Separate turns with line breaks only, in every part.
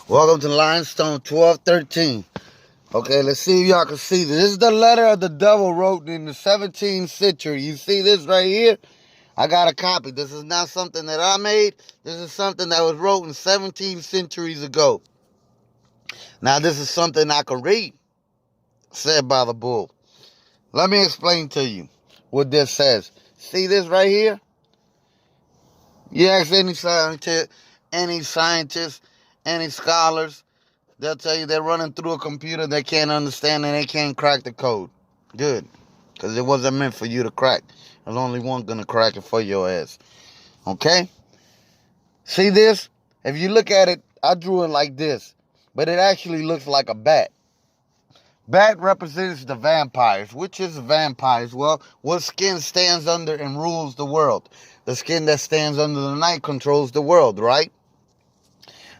Welcome to Limestone 1213. Okay, let's see if y'all can see this. This is the letter of the devil wrote in the 17th century. You see this right here? I got a copy. This is not something that I made. This is something that was wrote in 17 centuries ago. Now, this is something I can read, said by the bull. Let me explain to you what this says. See this right here? You ask any scientist, any scholars, they'll tell you they're running through a computer they can't understand and they can't crack the code. Good. Because it wasn't meant for you to crack. There's only one going to crack it for your ass. Okay? See this? If you look at it, I drew it like this. But it actually looks like a bat. Bat represents the vampires. Which is vampires? Well, what skin stands under and rules the world? The skin that stands under the night controls the world, right?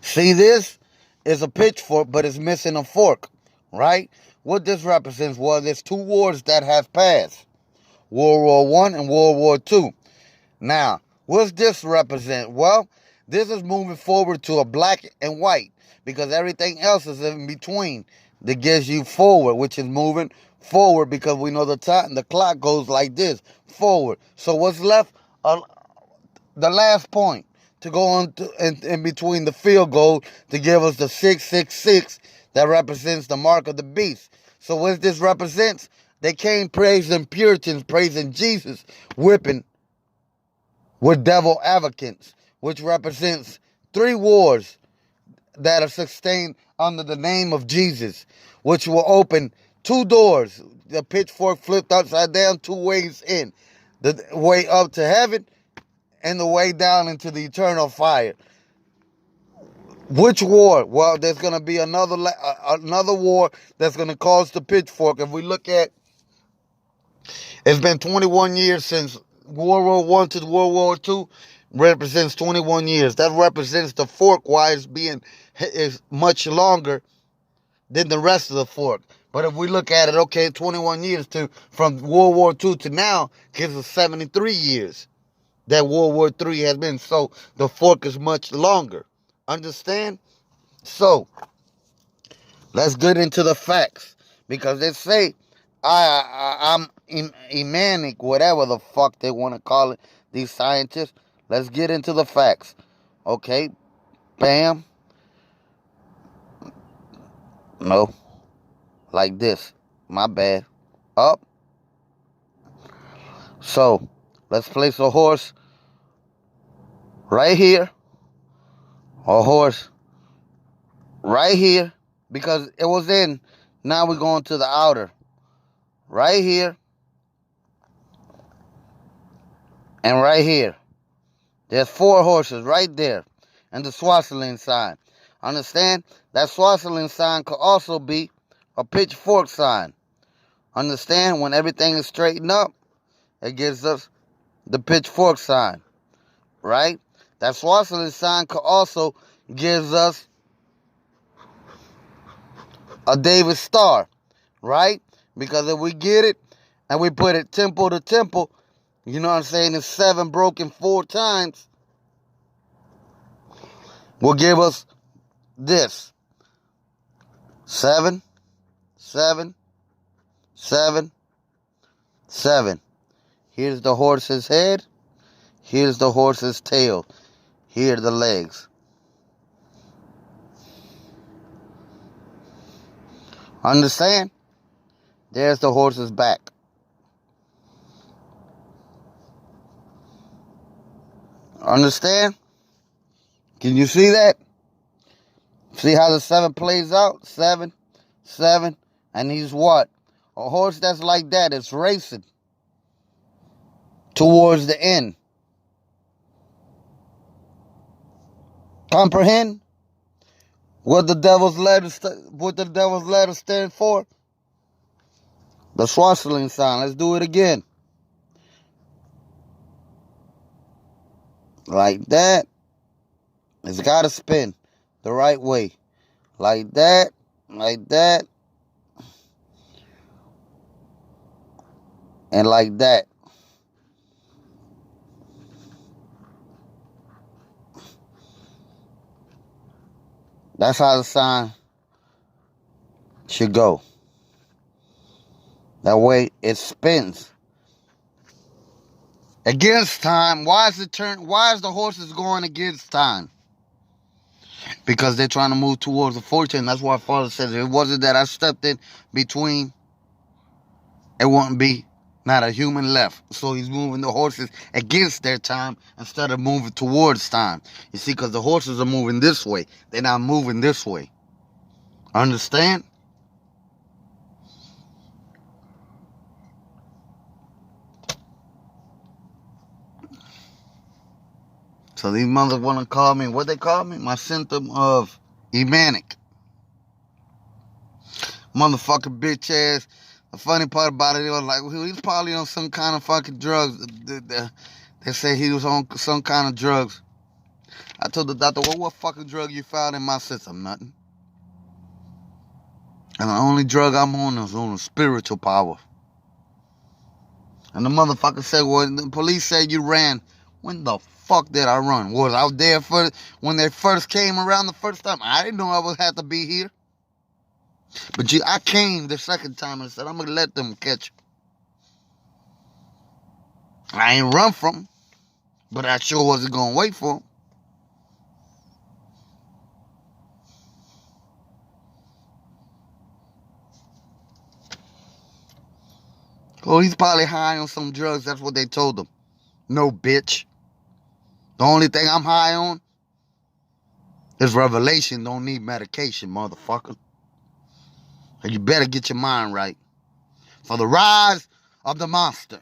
See this? Is a pitchfork, but it's missing a fork, right? What this represents, well, there's two wars that have passed. World War One and World War Two. Now, what's this represent? Well, this is moving forward to a black and white because everything else is in between that gives you forward, which is moving forward because we know the time, the clock goes like this, forward. So what's left? The last point to go on in between the field goal to give us the 666 that represents the mark of the beast. So what this represents, they came praising Puritans, praising Jesus, whipping with devil advocates, which represents three wars that are sustained under the name of Jesus, which will open two doors. The pitchfork flipped upside down, two ways in. The way up to heaven and the way down into the eternal fire. Which war? Well, there's going to be another war that's going to cause the pitchfork. If we look at, it's been 21 years since World War One to World War Two, represents 21 years. That represents the fork, why it's is much longer than the rest of the fork. But if we look at it, okay, 21 years from World War Two to now gives us 73 years that World War III has been. So the fork is much longer. Understand? So let's get into the facts. Because they say I'm emanic, whatever the fuck they want to call it, these scientists. Let's get into the facts. Okay? Bam. No. Like this. My bad. Up. So let's place a horse right here. A horse right here. Because it was in. Now we're going to the outer. Right here. And right here. There's four horses right there. And the Swaziland sign. Understand? That Swaziland sign could also be a pitchfork sign. Understand? When everything is straightened up, it gives us the pitchfork sign. Right? That Swaziland sign could also gives us a David star. Right? Because if we get it and we put it temple to temple, you know what I'm saying, it's 7 broken 4 times, will give us this. 7, 7, 7, 7. Here's the horse's head. Here's the horse's tail. Here are the legs. Understand? There's the horse's back. Understand? Can you see that? See how the 7 plays out? 7, 7, and he's what? A horse that's like that is racing towards the end. Comprehend? What the devil's letter stand for? The Swaziland sign. Let's do it again. Like that. It's got to spin the right way. Like that. Like that. And like that. That's how the sign should go. That way it spins. Against time. Why is the horses going against time? Because they're trying to move towards the fortune. That's why Father says, if it wasn't that I stepped in between, it wouldn't be not a human left. So he's moving the horses against their time instead of moving towards time. You see, because the horses are moving this way. They're not moving this way. Understand? So these mothers want to call me, what they call me? My symptom of emanic. Motherfucking bitch ass. The funny part about it, they was like, well, he's probably on some kind of fucking drugs. They say he was on some kind of drugs. I told the doctor, well, what fucking drug you found in my system? Nothing. And the only drug I'm on is on a spiritual power. And the motherfucker said, well, the police said you ran. When the fuck did I run? Was I there for when they first came around the first time? I didn't know I would have to be here. But I came the second time and said, I'm going to let them catch you. I ain't run from them, but I sure wasn't going to wait for them. Oh, he's probably high on some drugs. That's what they told him. No, bitch. The only thing I'm high on is revelation. Don't need medication, motherfucker. And you better get your mind right for the rise of the monster.